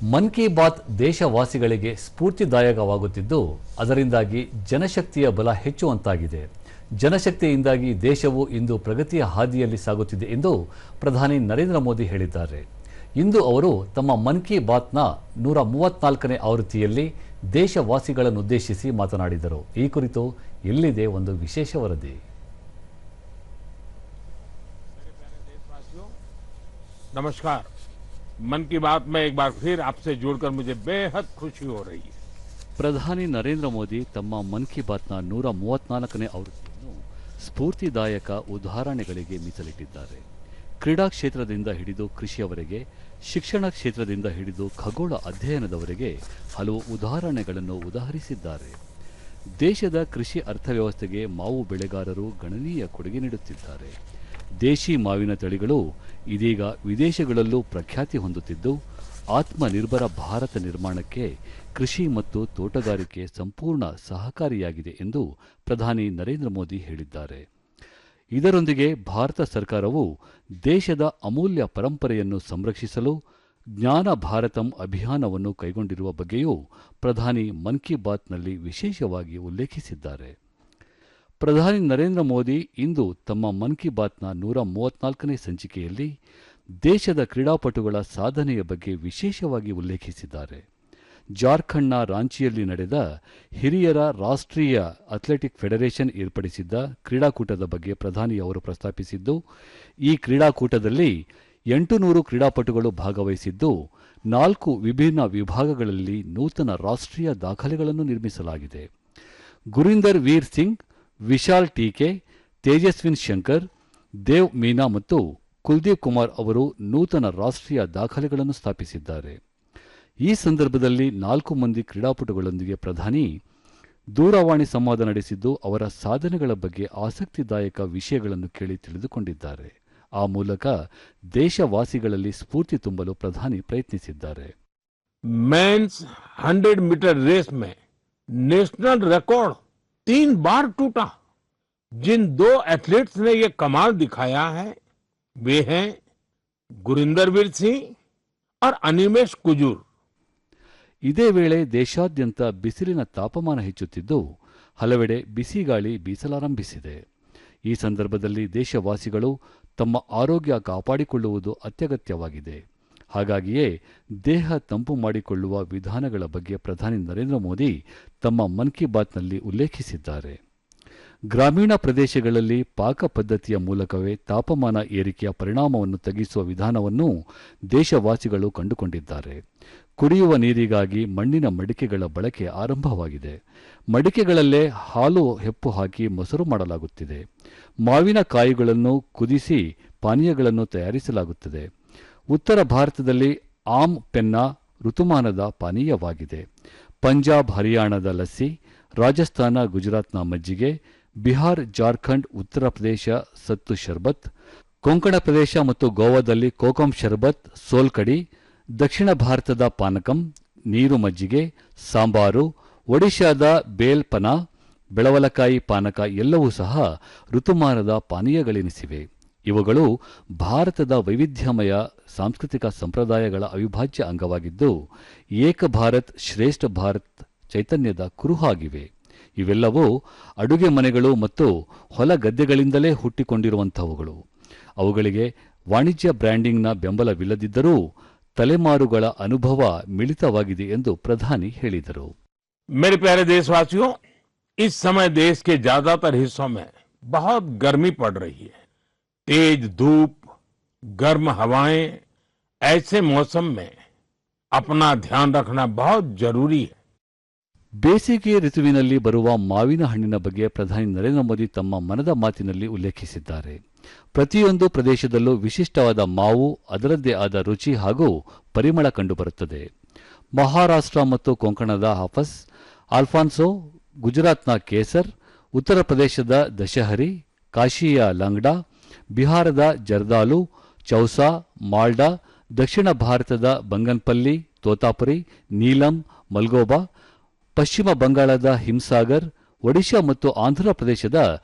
ಮನ್ ಕಿ ಬಾತ್ ದೇಶವಾಸಿಗಳಿಗೆ ಸ್ಫೂರ್ತಿದಾಯಕವಾಗುತ್ತಿದ್ದು ಅದರಿಂದಾಗಿ ಜನಶಕ್ತಿಯ ಬಲ ಹೆಚ್ಚುವಂತಾಗಿದೆ. ಜನಶಕ್ತಿಯಿಂದಾಗಿ ದೇಶವು ಇಂದು ಪ್ರಗತಿಯ ಹಾದಿಯಲ್ಲಿ ಸಾಗುತ್ತಿದೆ ಎಂದು ಪ್ರಧಾನಿ ನರೇಂದ್ರ ಮೋದಿ ಹೇಳಿದ್ದಾರೆ. ಇಂದು ಅವರು ತಮ್ಮ ಮನ್ ಕಿ ಬಾತ್ನ 134ನೇ ಆವೃತ್ತಿಯಲ್ಲಿ ದೇಶವಾಸಿಗಳನ್ನುದ್ದೇಶಿಸಿ ಮಾತನಾಡಿದರು. ಈ ಕುರಿತು ಇಲ್ಲಿದೆ ಒಂದು ವಿಶೇಷ ವರದಿ. नमस्कार। मन की बात में एक बार फिर आपसे जुड़कर मुझे बेहद खुशी हो रही है। ಪ್ರಧಾನಿ ನರೇಂದ್ರ ಮೋದಿ ತಮ್ಮ ಮನ್ ಕಿ ಬಾತ್ನ 134ನೇ ಆವೃತ್ತಿಯನ್ನು ಸ್ಫೂರ್ತಿದಾಯಕ ಉದಾಹರಣೆಗಳಿಗೆ ಮೀಸಲಿಟ್ಟಿದ್ದಾರೆ. ಕ್ರೀಡಾ ಕ್ಷೇತ್ರದಿಂದ ಹಿಡಿದು ಕೃಷಿಯವರೆಗೆ, ಶಿಕ್ಷಣ ಕ್ಷೇತ್ರದಿಂದ ಹಿಡಿದು ಖಗೋಳ ಅಧ್ಯಯನದವರೆಗೆ ಹಲವು ಉದಾಹರಣೆಗಳನ್ನು ಉದಾಹರಿಸಿದ್ದಾರೆ. ದೇಶದ ಕೃಷಿ ಅರ್ಥವ್ಯವಸ್ಥೆಗೆ ಮಾವು ಬೆಳೆಗಾರರು ಗಣನೀಯ ಕೊಡುಗೆ ನೀಡುತ್ತಿದ್ದಾರೆ. ದೇಶಿ ಮಾವಿನ ತಳಿಗಳು ಇದೀಗ ವಿದೇಶಗಳಲ್ಲೂ ಪ್ರಖ್ಯಾತಿ ಹೊಂದುತ್ತಿದ್ದು ಆತ್ಮನಿರ್ಭರ ಭಾರತ ನಿರ್ಮಾಣಕ್ಕೆ ಕೃಷಿ ಮತ್ತು ತೋಟಗಾರಿಕೆ ಸಂಪೂರ್ಣ ಸಹಕಾರಿಯಾಗಿದೆ ಎಂದು ಪ್ರಧಾನಿ ನರೇಂದ್ರ ಮೋದಿ ಹೇಳಿದ್ದಾರೆ. ಇದರೊಂದಿಗೆ ಭಾರತ ಸರ್ಕಾರವು ದೇಶದ ಅಮೂಲ್ಯ ಪರಂಪರೆಯನ್ನು ಸಂರಕ್ಷಿಸಲು ಜ್ಞಾನ ಭಾರತಂ ಅಭಿಯಾನವನ್ನು ಕೈಗೊಂಡಿರುವ ಬಗ್ಗೆಯೂ ಪ್ರಧಾನಿ ಮನ್ ಕಿ ಬಾತ್ನಲ್ಲಿ ವಿಶೇಷವಾಗಿ ಉಲ್ಲೇಖಿಸಿದ್ದಾರೆ. ಪ್ರಧಾನಿ ನರೇಂದ್ರ ಮೋದಿ ಇಂದು ತಮ್ಮ ಮನ್ ಕಿ ಬಾತ್ನ 134ನೇ ಸಂಚಿಕೆಯಲ್ಲಿ ದೇಶದ ಕ್ರೀಡಾಪಟುಗಳ ಸಾಧನೆಯ ಬಗ್ಗೆ ವಿಶೇಷವಾಗಿ ಉಲ್ಲೇಖಿಸಿದ್ದಾರೆ. ಜಾರ್ಖಂಡ್ನ ರಾಂಚಿಯಲ್ಲಿ ನಡೆದ ಹಿರಿಯರ ರಾಷ್ಟ್ರೀಯ ಅಥ್ಲೆಟಿಕ್ ಫೆಡರೇಷನ್ ಏರ್ಪಡಿಸಿದ್ದ ಕ್ರೀಡಾಕೂಟದ ಬಗ್ಗೆ ಪ್ರಧಾನಿ ಅವರು ಪ್ರಸ್ತಾಪಿಸಿದ್ದು, ಈ ಕ್ರೀಡಾಕೂಟದಲ್ಲಿ 800 ಕ್ರೀಡಾಪಟುಗಳು ಭಾಗವಹಿಸಿದ್ದು 4 ವಿಭಿನ್ನ ವಿಭಾಗಗಳಲ್ಲಿ ನೂತನ ರಾಷ್ಟ್ರೀಯ ದಾಖಲೆಗಳನ್ನು ನಿರ್ಮಿಸಲಾಗಿದೆ. ಗುರಿಂದರ್ ವೀರ್ ಸಿಂಗ್, ವಿಶಾಲ್ ಟೀಕೆ, ತೇಜಸ್ವಿನ್ ಶಂಕರ್, ದೇವ್ ಮೀನಾ ಮತ್ತು ಕುಲ್ದೀಪ್ ಕುಮಾರ್ ಅವರು ನೂತನ ರಾಷ್ಟ್ರೀಯ ದಾಖಲೆಗಳನ್ನು ಸ್ಥಾಪಿಸಿದ್ದಾರೆ. ಈ ಸಂದರ್ಭದಲ್ಲಿ 4 ಮಂದಿ ಕ್ರೀಡಾಪಟುಗಳೊಂದಿಗೆ ಪ್ರಧಾನಿ ದೂರವಾಣಿ ಸಂವಾದ ನಡೆಸಿದ್ದು ಅವರ ಸಾಧನೆಗಳ ಬಗ್ಗೆ ಆಸಕ್ತಿದಾಯಕ ವಿಷಯಗಳನ್ನು ಕೇಳಿ ತಿಳಿದುಕೊಂಡಿದ್ದಾರೆ. ಆ ಮೂಲಕ ದೇಶವಾಸಿಗಳಲ್ಲಿ ಸ್ಫೂರ್ತಿ ತುಂಬಲು ಪ್ರಧಾನಿ ಪ್ರಯತ್ನಿಸಿದ್ದಾರೆ. मेंस 100 मीटर रेस में नेशनल रिकॉर्ड 3 बार टूटा। जिन 2 एथलीट्स ने ये कमाल दिखाया है वे हैं गुरिंदर वीर सिंह और अनिमेश कुजूर. ಇದೇ ವೇಳೆ ದೇಶಾದ್ಯಂತ ಬಿಸಿಲಿನ ತಾಪಮಾನ ಹೆಚ್ಚುತ್ತಿದ್ದು ಹಲವೆಡೆ ಬಿಸಿಗಾಳಿ ಬೀಸಲಾರಂಭಿಸಿದೆ. ಈ ಸಂದರ್ಭದಲ್ಲಿ ದೇಶವಾಸಿಗಳು ತಮ್ಮ ಆರೋಗ್ಯ ಕಾಪಾಡಿಕೊಳ್ಳುವುದು ಅತ್ಯಗತ್ಯವಾಗಿದೆ. ಹಾಗಾಗಿಯೇ ದೇಹ ತಂಪು ಮಾಡಿಕೊಳ್ಳುವ ವಿಧಾನಗಳ ಬಗ್ಗೆ ಪ್ರಧಾನಿ ನರೇಂದ್ರ ಮೋದಿ ತಮ್ಮ ಮನ್ ಕಿ ಬಾತ್ನಲ್ಲಿ ಉಲ್ಲೇಖಿಸಿದ್ದಾರೆ. ಗ್ರಾಮೀಣ ಪ್ರದೇಶಗಳಲ್ಲಿ ಪಾಕ ಪದ್ಧತಿಯ ಮೂಲಕವೇ ತಾಪಮಾನ ಏರಿಕೆಯ ಪರಿಣಾಮವನ್ನು ತಗ್ಗಿಸುವ ವಿಧಾನವನ್ನು ದೇಶವಾಸಿಗಳು ಕಂಡುಕೊಂಡಿದ್ದಾರೆ. ಕುಡಿಯುವ ನೀರಿಗಾಗಿ ಮಣ್ಣಿನ ಮಡಿಕೆಗಳ ಬಳಕೆ ಆರಂಭವಾಗಿದೆ. ಮಡಿಕೆಗಳಲ್ಲೇ ಹಾಲು ಹೆಪ್ಪು ಹಾಕಿ ಮೊಸರು ಮಾಡಲಾಗುತ್ತಿದೆ. ಮಾವಿನ ಕಾಯಿಗಳನ್ನು ಕುದಿಸಿ ಪಾನೀಯಗಳನ್ನು ತಯಾರಿಸಲಾಗುತ್ತದೆ. ಉತ್ತರ ಭಾರತದಲ್ಲಿ ಆಮ್ ಪೆನ್ನಾ ಋತುಮಾನದ ಪಾನೀಯವಾಗಿದೆ. ಪಂಜಾಬ್ ಹರಿಯಾಣದ ಲಸ್ಸಿ, ರಾಜಸ್ಥಾನ ಗುಜರಾತ್ನ ಮಜ್ಜಿಗೆ, ಬಿಹಾರ್ ಜಾರ್ಖಂಡ್ ಉತ್ತರ ಪ್ರದೇಶ ಸತ್ತು ಶರ್ಬತ್, ಕೊಂಕಣ ಪ್ರದೇಶ ಮತ್ತು ಗೋವಾದಲ್ಲಿ ಕೋಕಂ ಶರ್ಬತ್ ಸೋಲ್ಕಡಿ, ದಕ್ಷಿಣ ಭಾರತದ ಪಾನಕಂ ನೀರು ಮಜ್ಜಿಗೆ ಸಾಂಬಾರು, ಒಡಿಶಾದ ಬೇಲ್ ಪನಾ ಬೆಳವಲಕಾಯಿ ಪಾನಕ ಎಲ್ಲವೂ ಸಹ ಋತುಮಾನದ ಪಾನೀಯಗಳೆನಿಸಿವೆ. ಇವುಗಳು ಭಾರತದ ವೈವಿಧ್ಯಮಯ ಸಾಂಸ್ಕೃತಿಕ ಸಂಪ್ರದಾಯಗಳ ಅವಿಭಾಜ್ಯ ಅಂಗವಾಗಿದ್ದು ಏಕ ಭಾರತ್ ಶ್ರೇಷ್ಠ ಭಾರತ್ ಚೈತನ್ಯದ ಕುರುಹಾಗಿವೆ. ಇವೆಲ್ಲವೂ ಅಡುಗೆ ಮನೆಗಳು ಮತ್ತು ಹೊಲ ಗದ್ದೆಗಳಿಂದಲೇ ಹುಟ್ಟಿಕೊಂಡಿರುವಂಥವುಗಳು. ಅವುಗಳಿಗೆ ವಾಣಿಜ್ಯ ಬ್ರ್ಯಾಂಡಿಂಗ್ನ ಬೆಂಬಲವಿಲ್ಲದಿದ್ದರೂ ತಲೆಮಾರುಗಳ ಅನುಭವ ಮಿಳಿತವಾಗಿದೆ ಎಂದು ಪ್ರಧಾನಿ ಹೇಳಿದರು. मेरे प्यारे देशवासियों, इस समय देश के ज्यादातर हिस्सों में बहुत गर्मी पड़ रही है. तेज धूप, गर्म हवाएं, ऐसे मौसम में अपना ध्यान रखना बहुत जरूरी है. ಬೇಸಿಗೆ ಋತುವಿನಲ್ಲಿ ಬರುವ ಮಾವಿನ ಹಣ್ಣಿನ ಬಗ್ಗೆ ಪ್ರಧಾನಿ ನರೇಂದ್ರ ಮೋದಿ ತಮ್ಮ ಮನದ ಮಾತಿನಲ್ಲಿ ಉಲ್ಲೇಖಿಸಿದ್ದಾರೆ. ಪ್ರತಿಯೊಂದು ಪ್ರದೇಶದಲ್ಲೂ ವಿಶಿಷ್ಟವಾದ ಮಾವು, ಅದರದ್ದೇ ಆದ ರುಚಿ ಹಾಗೂ ಪರಿಮಳ ಕಂಡುಬರುತ್ತದೆ. ಮಹಾರಾಷ್ಟ್ರ ಮತ್ತು ಕೊಂಕಣದ ಹಾಫಸ್, ಆಲ್ಫಾನ್ಸೋ, ಗುಜರಾತ್ನ ಕೇಸರ್, ಉತ್ತರ ಪ್ರದೇಶದ ದಶಹರಿ, ಕಾಶಿಯ ಲಂಗ್ಡಾ, ಬಿಹಾರದ ಜರ್ದಾಲು, ಚೌಸಾ, ಮಾಲ್ಡಾ, ದಕ್ಷಿಣ ಭಾರತದ ಬಂಗನ್ಪಲ್ಲಿ, ತೋತಾಪುರಿ, ನೀಲಂ, ಮಲ್ಗೋಬಾ, ಪಶ್ಚಿಮ ಬಂಗಾಳದ ಹಿಮ್ಸಾಗರ್, ಒಡಿಶಾ ಮತ್ತು ಆಂಧ್ರ ಪ್ರದೇಶದ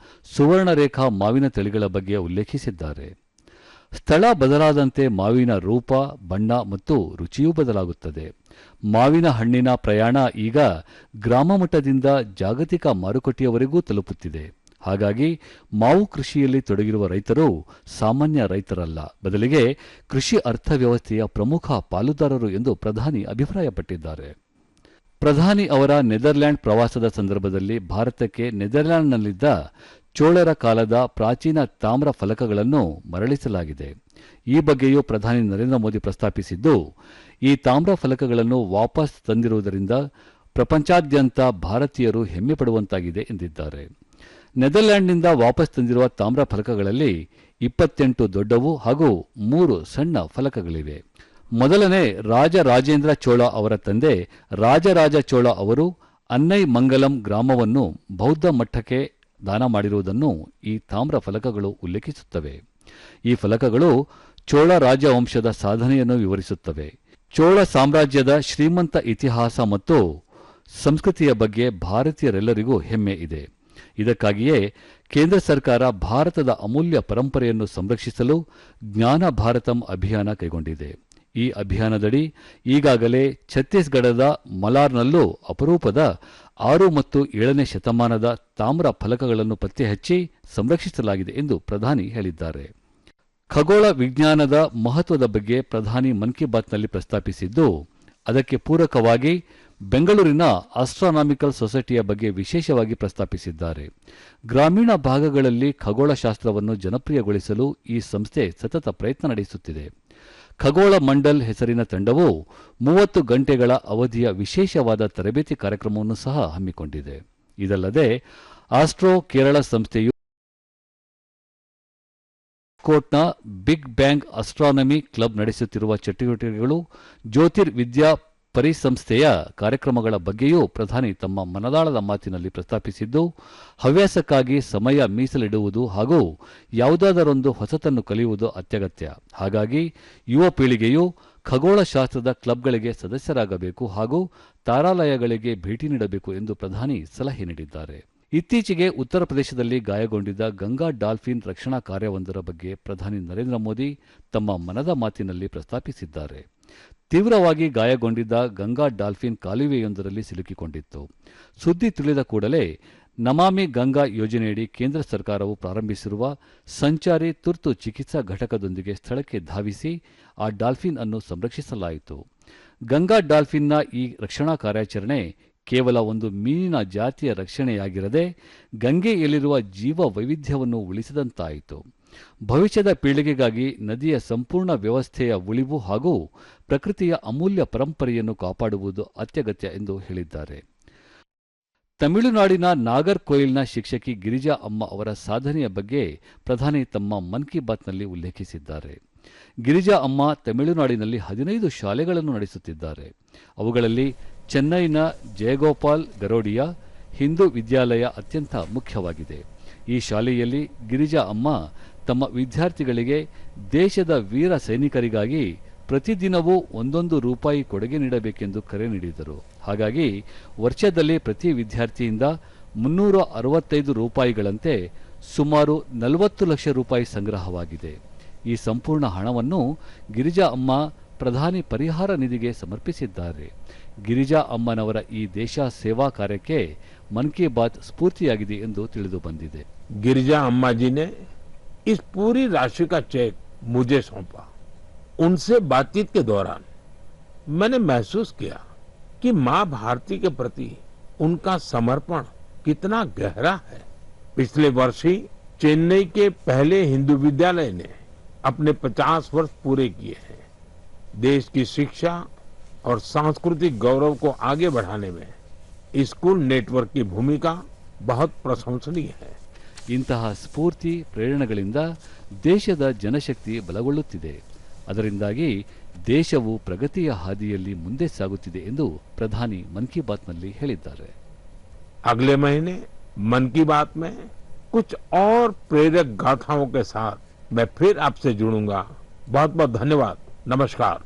ಸುವರ್ಣರೇಖಾ ಮಾವಿನ ತಳಿಗಳ ಬಗ್ಗೆ ಉಲ್ಲೇಖಿಸಿದ್ದಾರೆ. ಸ್ಥಳ ಬದಲಾದಂತೆ ಮಾವಿನ ರೂಪ, ಬಣ್ಣ ಮತ್ತು ರುಚಿಯೂ ಬದಲಾಗುತ್ತದೆ. ಮಾವಿನ ಹಣ್ಣಿನ ಪ್ರಯಾಣ ಈಗ ಗ್ರಾಮ ಮಟ್ಟದಿಂದ ಜಾಗತಿಕ ಮಾರುಕಟ್ಟೆಯವರೆಗೂ ತಲುಪುತ್ತಿದೆ. ಹಾಗಾಗಿ ಮಾವು ಕೃಷಿಯಲ್ಲಿ ತೊಡಗಿರುವ ರೈತರು ಸಾಮಾನ್ಯ ರೈತರಲ್ಲ, ಬದಲಿಗೆ ಕೃಷಿ ಅರ್ಥವ್ಯವಸ್ಥೆಯ ಪ್ರಮುಖ ಪಾಲುದಾರರು ಎಂದು ಪ್ರಧಾನಿ ಅಭಿಪ್ರಾಯಪಟ್ಟಿದ್ದಾರೆ. ಪ್ರಧಾನಿ ಅವರ ನೆದರ್ಲ್ಯಾಂಡ್ ಪ್ರವಾಸದ ಸಂದರ್ಭದಲ್ಲಿ ಭಾರತಕ್ಕೆ ನೆದರ್ಲ್ಯಾಂಡ್ನಲ್ಲಿದ್ದ ಚೋಳರ ಕಾಲದ ಪ್ರಾಚೀನ ತಾಮ್ರ ಫಲಕಗಳನ್ನು ಮರಳಿಸಲಾಗಿದೆ. ಈ ಬಗ್ಗೆಯೂ ಪ್ರಧಾನಿ ನರೇಂದ್ರ ಮೋದಿ ಪ್ರಸ್ತಾಪಿಸಿದ್ದು, ಈ ತಾಮ್ರ ಫಲಕಗಳನ್ನು ವಾಪಸ್ ತಂದಿರುವುದರಿಂದ ಪ್ರಪಂಚಾದ್ಯಂತ ಭಾರತೀಯರು ಹೆಮ್ಮೆ ಪಡುವಂತಾಗಿದೆ ಎಂದಿದ್ದಾರೆ. ನೆದರ್ಲ್ಯಾಂಡ್ನಿಂದ ವಾಪಸ್ ತಂದಿರುವ ತಾಮ್ರ ಫಲಕಗಳಲ್ಲಿ 28 ದೊಡ್ಡವು ಹಾಗೂ 3 ಸಣ್ಣ ಫಲಕಗಳಿವೆ. ಮೊದಲನೇ ರಾಜರಾಜೇಂದ್ರ ಚೋಳ ಅವರ ತಂದೆ ರಾಜರಾಜ ಚೋಳ ಅವರು ಅನ್ನೈ ಮಂಗಲಂ ಗ್ರಾಮವನ್ನು ಬೌದ್ಧ ಮಠಕ್ಕೆ ದಾನ ಮಾಡಿರುವುದನ್ನು ಈ ತಾಮ್ರ ಫಲಕಗಳು ಉಲ್ಲೇಖಿಸುತ್ತವೆ. ಈ ಫಲಕಗಳು ಚೋಳ ರಾಜವಂಶದ ಸಾಧನೆಯನ್ನು ವಿವರಿಸುತ್ತವೆ. ಚೋಳ ಸಾಮ್ರಾಜ್ಯದ ಶ್ರೀಮಂತ ಇತಿಹಾಸ ಮತ್ತು ಸಂಸ್ಕೃತಿಯ ಬಗ್ಗೆ ಭಾರತೀಯರೆಲ್ಲರಿಗೂ ಹೆಮ್ಮೆ ಇದೆ. ಇದಕ್ಕಾಗಿಯೇ ಕೇಂದ್ರ ಸರ್ಕಾರ ಭಾರತದ ಅಮೂಲ್ಯ ಪರಂಪರೆಯನ್ನು ಸಂರಕ್ಷಿಸಲು ಜ್ಞಾನ ಭಾರತಂ ಅಭಿಯಾನ ಕೈಗೊಂಡಿದೆ. ಈ ಅಭಿಯಾನದಡಿ ಈಗಾಗಲೇ ಛತ್ತೀಸ್ಗಢದ ಮಲಾರ್ನಲ್ಲೂ ಅಪರೂಪದ 6 ಮತ್ತು 7ನೇ ಶತಮಾನದ ತಾಮ್ರ ಫಲಕಗಳನ್ನು ಪತ್ತೆ ಹಚ್ಚಿ ಸಂರಕ್ಷಿಸಲಾಗಿದೆ ಎಂದು ಪ್ರಧಾನಿ ಹೇಳಿದ್ದಾರೆ. ಖಗೋಳ ವಿಜ್ಞಾನದ ಮಹತ್ವದ ಬಗ್ಗೆ ಪ್ರಧಾನಿ ಮನ್ ಕಿ ಬಾತ್ನಲ್ಲಿ ಪ್ರಸ್ತಾಪಿಸಿದ್ದು, ಅದಕ್ಕೆ ಪೂರಕವಾಗಿ ಬೆಂಗಳೂರಿನ ಆಸ್ಟ್ರಾನಾಮಿಕಲ್ ಸೊಸೈಟಿಯ ಬಗ್ಗೆ ವಿಶೇಷವಾಗಿ ಪ್ರಸ್ತಾಪಿಸಿದ್ದಾರೆ. ಗ್ರಾಮೀಣ ಭಾಗಗಳಲ್ಲಿ ಖಗೋಳಶಾಸ್ತ್ರವನ್ನು ಜನಪ್ರಿಯಗೊಳಿಸಲು ಈ ಸಂಸ್ಥೆ ಸತತ ಪ್ರಯತ್ನ ನಡೆಸುತ್ತಿದೆ. ಖಗೋಳ ಮಂಡಲ್ ಹೆಸರಿನ ತಂಡವು 30 ಗಂಟೆಗಳ ಅವಧಿಯ ವಿಶೇಷವಾದ ತರಬೇತಿ ಕಾರ್ಯಕ್ರಮವನ್ನು ಸಹ ಹಮ್ಮಿಕೊಂಡಿದೆ. ಇದಲ್ಲದೆ ಆಸ್ಟ್ರೋ ಕೇರಳ ಸಂಸ್ಥೆಯು ಕೋಟ್ನ ಬಿಗ್ ಬ್ಯಾಂಗ್ ಆಸ್ಟ್ರಾನಮಿ ಕ್ಲಬ್ ನಡೆಸುತ್ತಿರುವ ಚಟುವಟಿಕೆಗಳು, ಜ್ಯೋತಿರ್ವಿದ್ಯಾ ಪರಿಸಂಸ್ಥೆಯ ಕಾರ್ಯಕ್ರಮಗಳ ಬಗ್ಗೆಯೂ ಪ್ರಧಾನಿ ತಮ್ಮ ಮನದಾಳದ ಮಾತಿನಲ್ಲಿ ಪ್ರಸ್ತಾಪಿಸಿದ್ದು, ಹವ್ಯಾಸಕ್ಕಾಗಿ ಸಮಯ ಮೀಸಲಿಡುವುದು ಹಾಗೂ ಯಾವುದಾದರೊಂದು ಹೊಸತನ್ನು ಕಲಿಯುವುದು ಅತ್ಯಗತ್ಯ. ಹಾಗಾಗಿ ಯುವ ಪೀಳಿಗೆಯು ಖಗೋಳಶಾಸ್ತ್ರದ ಕ್ಲಬ್ಗಳಿಗೆ ಸದಸ್ಯರಾಗಬೇಕು ಹಾಗೂ ತಾರಾಲಯಗಳಿಗೆ ಭೇಟಿ ನೀಡಬೇಕು ಎಂದು ಪ್ರಧಾನಿ ಸಲಹೆ ನೀಡಿದ್ದಾರೆ. ಇತ್ತೀಚೆಗೆ ಉತ್ತರ ಪ್ರದೇಶದಲ್ಲಿ ಗಾಯಗೊಂಡಿದ್ದ ಗಂಗಾ ಡಾಲ್ಫಿನ್ ರಕ್ಷಣಾ ಕಾರ್ಯವೊಂದರ ಬಗ್ಗೆ ಪ್ರಧಾನಿ ನರೇಂದ್ರ ಮೋದಿ ತಮ್ಮ ಮನದ ಮಾತಿನಲ್ಲಿ ಪ್ರಸ್ತಾಪಿಸಿದ್ದಾರೆ. ತೀವ್ರವಾಗಿ ಗಾಯಗೊಂಡಿದ್ದ ಗಂಗಾ ಡಾಲ್ಫಿನ್ ಕಾಲುವೆಯೊಂದರಲ್ಲಿ ಸಿಲುಕಿಕೊಂಡಿತ್ತು. ಸುದ್ದಿ ತಿಳಿದ ಕೂಡಲೇ ನಮಾಮಿ ಗಂಗಾ ಯೋಜನೆಯಡಿ ಕೇಂದ್ರ ಸರ್ಕಾರವು ಪ್ರಾರಂಭಿಸಿರುವ ಸಂಚಾರಿ ತುರ್ತು ಚಿಕಿತ್ಸಾ ಘಟಕದೊಂದಿಗೆ ಸ್ಥಳಕ್ಕೆ ಧಾವಿಸಿ ಆ ಡಾಲ್ಫಿನ್ ಅನ್ನು ಸಂರಕ್ಷಿಸಲಾಯಿತು. ಗಂಗಾ ಡಾಲ್ಫಿನ್ನ ಈ ರಕ್ಷಣಾ ಕಾರ್ಯಾಚರಣೆ ಕೇವಲ ಒಂದು ಮೀನಿನ ಜಾತಿಯ ರಕ್ಷಣೆಯಾಗಿರದೆ ಗಂಗೆಯಲ್ಲಿರುವ ಜೀವ ವೈವಿಧ್ಯವನ್ನು ಉಳಿಸಿದಂತಾಯಿತು. ಭವಿಷ್ಯದ ಪೀಳಿಗೆಗಾಗಿ ನದಿಯ ಸಂಪೂರ್ಣ ವ್ಯವಸ್ಥೆಯ ಉಳಿವು ಹಾಗೂ ಪ್ರಕೃತಿಯ ಅಮೂಲ್ಯ ಪರಂಪರೆಯನ್ನು ಕಾಪಾಡುವುದು ಅತ್ಯಗತ್ಯ ಎಂದು ಹೇಳಿದ್ದಾರೆ. ತಮಿಳುನಾಡಿನ ನಾಗರ್ಕೋಯಿಲ್ನ ಶಿಕ್ಷಕಿ ಗಿರಿಜಾ ಅಮ್ಮ ಅವರ ಸಾಧನೆಯ ಬಗ್ಗೆ ಪ್ರಧಾನಿ ತಮ್ಮ ಮನ್ ಕಿ ಬಾತ್ನಲ್ಲಿ ಉಲ್ಲೇಖಿಸಿದ್ದಾರೆ. ಗಿರಿಜಾ ಅಮ್ಮ ತಮಿಳುನಾಡಿನಲ್ಲಿ 15 ಶಾಲೆಗಳನ್ನು ನಡೆಸುತ್ತಿದ್ದಾರೆ. ಅವುಗಳಲ್ಲಿ ಚೆನ್ನೈನ ಜಯಗೋಪಾಲ್ ಗರೋಡಿಯಾ ಹಿಂದೂ ವಿದ್ಯಾಲಯ ಅತ್ಯಂತ ಮುಖ್ಯವಾಗಿದೆ. ಈ ಶಾಲೆಯಲ್ಲಿ ಗಿರಿಜಾ ಅಮ್ಮ ತಮ್ಮ ವಿದ್ಯಾರ್ಥಿಗಳಿಗೆ ದೇಶದ ವೀರ ಸೈನಿಕರಿಗಾಗಿ ಪ್ರತಿದಿನವೂ 1 ರೂಪಾಯಿ ಕೊಡುಗೆ ನೀಡಬೇಕೆಂದು ಕರೆ ನೀಡಿದರು. ಹಾಗಾಗಿ ವರ್ಷದಲ್ಲಿ ಪ್ರತಿ ವಿದ್ಯಾರ್ಥಿಯಿಂದ 365 ರೂಪಾಯಿಗಳಂತೆ ಸುಮಾರು 40 ಲಕ್ಷ ರೂಪಾಯಿ ಸಂಗ್ರಹವಾಗಿದೆ. ಈ ಸಂಪೂರ್ಣ ಹಣವನ್ನು ಗಿರಿಜಾ ಅಮ್ಮ ಪ್ರಧಾನಿ ಪರಿಹಾರ ನಿಧಿಗೆ ಸಮರ್ಪಿಸಿದ್ದಾರೆ. ಗಿರಿಜಾ ಅಮ್ಮನವರ ಈ ದೇಶ ಸೇವಾ ಕಾರ್ಯಕ್ಕೆ ಮನ್ ಕಿ ಬಾತ್ ಸ್ಫೂರ್ತಿಯಾಗಿದೆ ಎಂದು ತಿಳಿದು ಬಂದಿದೆ. गिरिजा अम्मा जी ने इस पूरी राशि का चेक मुझे सौंपा. उनसे बातचीत के दौरान मैंने महसूस किया कि मां भारती के प्रति उनका समर्पण कितना गहरा है. पिछले वर्ष ही चेन्नई के पहले हिंदू विद्यालय ने अपने 50 वर्ष पूरे किए हैं. देश की शिक्षा और सांस्कृतिक गौरव को आगे बढ़ाने में स्कूल नेटवर्क की भूमिका बहुत प्रशंसनीय है. ಇಂತಹ ಸ್ಫೂರ್ತಿ ಪ್ರೇರಣೆಗಳಿಂದ ದೇಶದ ಜನಶಕ್ತಿ ಬಲಗೊಳ್ಳುತ್ತಿದೆ. ಅದರಿಂದಾಗಿ ದೇಶವು ಪ್ರಗತಿಯ ಹಾದಿಯಲ್ಲಿ ಮುಂದೆ ಸಾಗುತ್ತಿದೆ ಎಂದು ಪ್ರಧಾನಿ ಮನ್ ಕಿ ಬಾತ್ನಲ್ಲಿ ಹೇಳಿದ್ದಾರೆ. अगले महीने मन की बात में कुछ और प्रेरक गाथाओं के साथ मैं फिर आपसे जुड़ूंगा. बहुत बहुत धन्यवाद. नमस्कार.